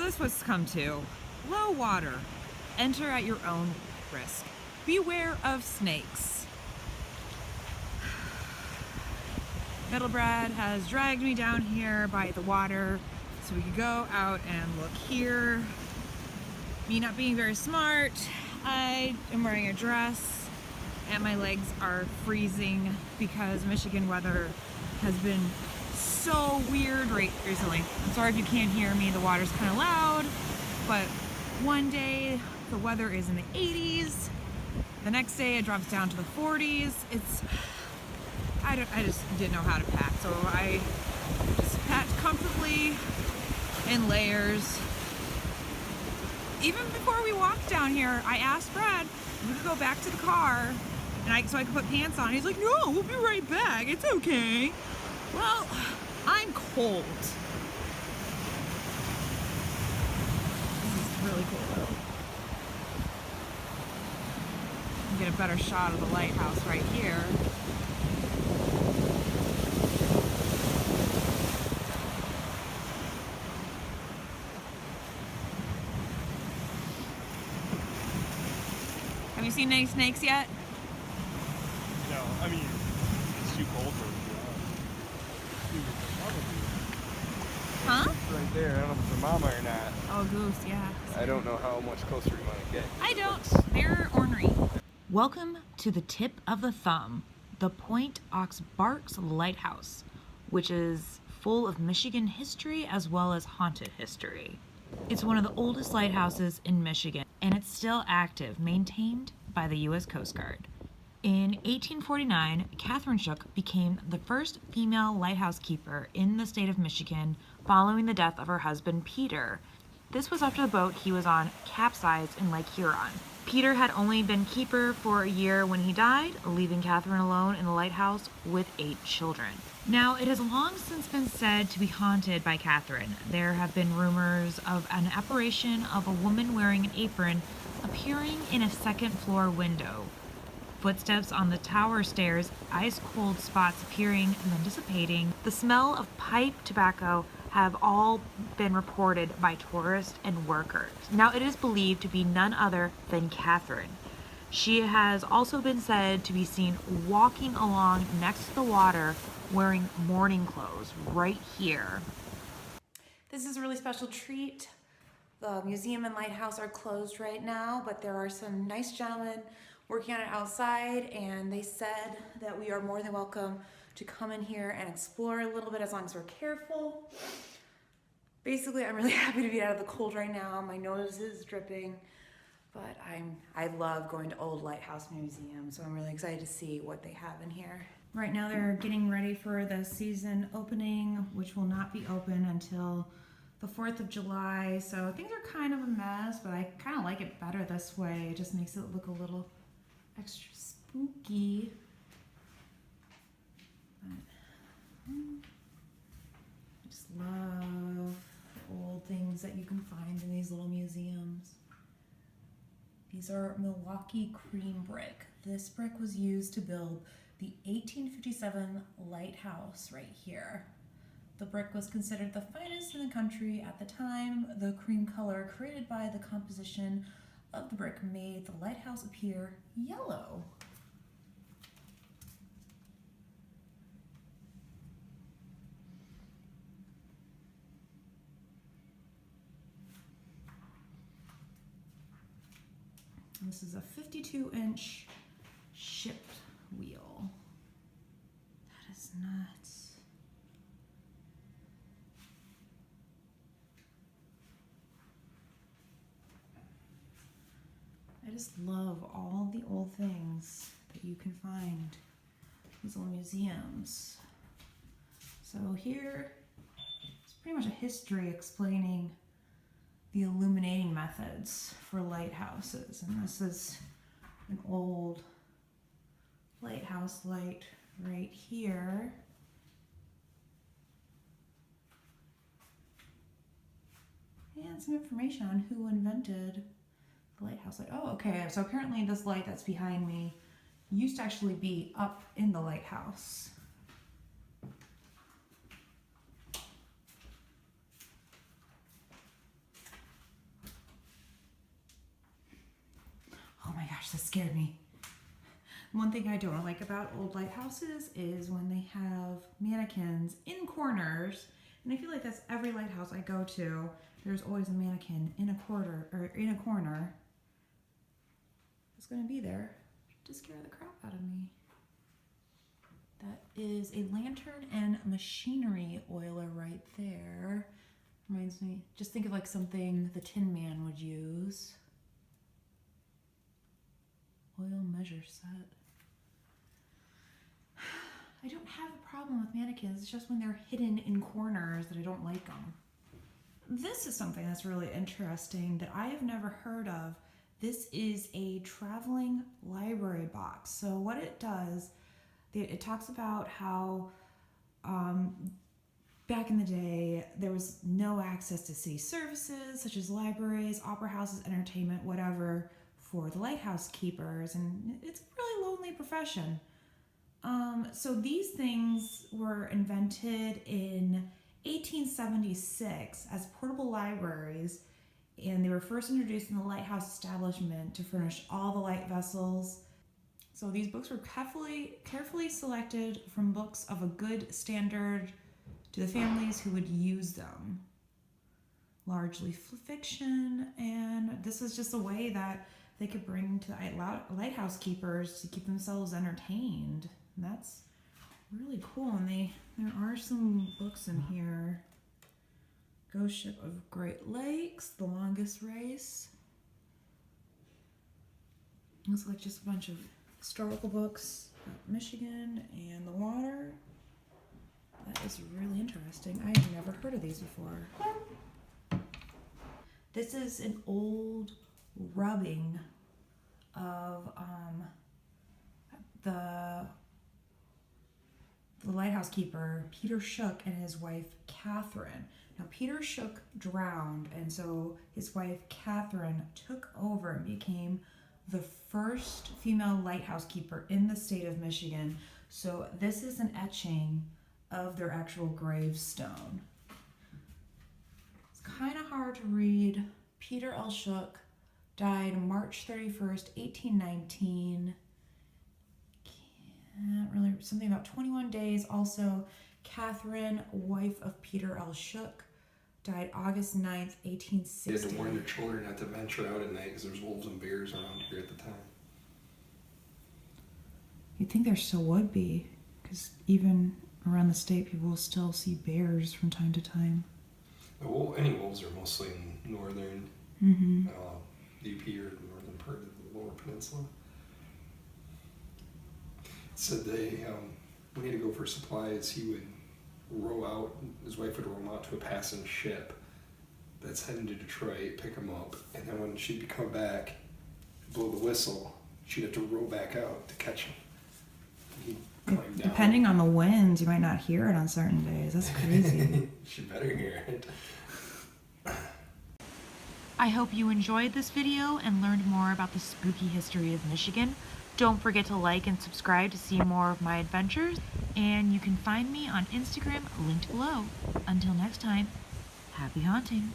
this what's come to. Low water. Enter at your own risk. Beware of snakes. Middlebrad has dragged me down here by the water so we could go out and look here. Me not being very smart, I am wearing a dress and my legs are freezing because Michigan weather has been so weird recently. I'm sorry if you can't hear me, the water's kind of loud, but one day the weather is in the 80s, the next day it drops down to the 40s. I just didn't know how to pack, so I just packed comfortably in layers. Even before we walked down here, I asked Brad if we could go back to the car so I could put pants on. He's like, no, we'll be right back. It's okay. Well, I'm cold. This is really cool though. Get a better shot of the lighthouse right here. Have you seen any snakes yet? No, I mean, it's too cold for it. Huh? Right there, I don't know if it's a mama or not. Oh, goose, yeah. I don't know how much closer you want to get. I don't. They're ornery. Welcome to the tip of the thumb, the Pointe Aux Barques Lighthouse, which is full of Michigan history as well as haunted history. It's one of the oldest lighthouses in Michigan, and it's still active, maintained by the U.S. Coast Guard. In 1849, Catherine Shook became the first female lighthouse keeper in the state of Michigan following the death of her husband, Peter. This was after the boat he was on capsized in Lake Huron. Peter had only been keeper for a year when he died, leaving Catherine alone in the lighthouse with 8 children. Now, it has long since been said to be haunted by Catherine. There have been rumors of an apparition of a woman wearing an apron appearing in a second-floor window. Footsteps on the tower stairs, ice-cold spots appearing and then dissipating. The smell of pipe tobacco have all been reported by tourists and workers. Now, it is believed to be none other than Catherine. She has also been said to be seen walking along next to the water wearing morning clothes right here. This is a really special treat. The museum and lighthouse are closed right now, but there are some nice gentlemen working on it outside, and they said that we are more than welcome to come in here and explore a little bit as long as we're careful. Basically, I'm really happy to be out of the cold right now. My nose is dripping, but I love going to old lighthouse museums, so I'm really excited to see what they have in here. Right now they're getting ready for the season opening, which will not be open until the 4th of July. So things are kind of a mess, but I kind of like it better this way. It just makes it look a little extra spooky. But, I just love the old things that you can find in these little museums. These are Milwaukee cream brick. This brick was used to build the 1857 lighthouse right here. The brick was considered the finest in the country at the time. The cream color created by the composition of the brick made the lighthouse appear yellow. And this is a 52-inch ship wheel. That is nuts. I just love all the old things that you can find in these little museums. So here, it's pretty much a history explaining the illuminating methods for lighthouses. And this is an old lighthouse light right here. And some information on who invented the lighthouse light. Oh, okay, so apparently this light that's behind me used to actually be up in the lighthouse. gosh, that scared me. One thing I don't like about old lighthouses is when they have mannequins in corners, and I feel like that's every lighthouse I go to. There's always a mannequin in a corner. It's gonna be there to scare the crap out of me. That is a lantern and machinery oiler right there. Reminds me, just think of like something the Tin Man would use. Oil measure set. I don't have a problem with mannequins, it's just when they're hidden in corners that I don't like them. This is something that's really interesting that I have never heard of. This is a traveling library box. So what it does, it talks about how back in the day there was no access to city services such as libraries, opera houses, entertainment, whatever, for the lighthouse keepers, and it's a really lonely profession. So these things were invented in 1876 as portable libraries, and they were first introduced in the lighthouse establishment to furnish all the light vessels. So these books were carefully selected from books of a good standard to the families who would use them. Largely fiction, and this is just a way that they could bring to the lighthouse keepers to keep themselves entertained. And that's really cool. And there are some books in here. Ghost Ship of Great Lakes, The Longest Race. Looks like just a bunch of historical books about Michigan and the water. That is really interesting. I have never heard of these before. This is an old rubbing of the lighthouse keeper Peter Shook and his wife Catherine. Now Peter Shook drowned, and so his wife Catherine took over and became the first female lighthouse keeper in the state of Michigan. So this is an etching of their actual gravestone. It's kind of hard to read. Peter L. Shook died March 31st, 1819. Can't really, something about 21 days. Also, Catherine, wife of Peter L. Shook, died August 9th, 1860. They had to warn their children not to venture out at night because there's wolves and bears around here at the time. You'd think there still would be, because even around the state, people will still see bears from time to time. Well, any wolves are mostly in northern UP or the northern part of the Lower Peninsula. Said they, when he had to go for supplies, he would row out, his wife would row him out to a passing ship that's heading to Detroit, pick him up, and then when she'd come back, blow the whistle, she'd have to row back out to catch him. He'd climb down. Depending on the winds, you might not hear it on certain days. That's crazy. She better hear it. I hope you enjoyed this video and learned more about the spooky history of Michigan. Don't forget to like and subscribe to see more of my adventures, and you can find me on Instagram linked below. Until next time, happy haunting.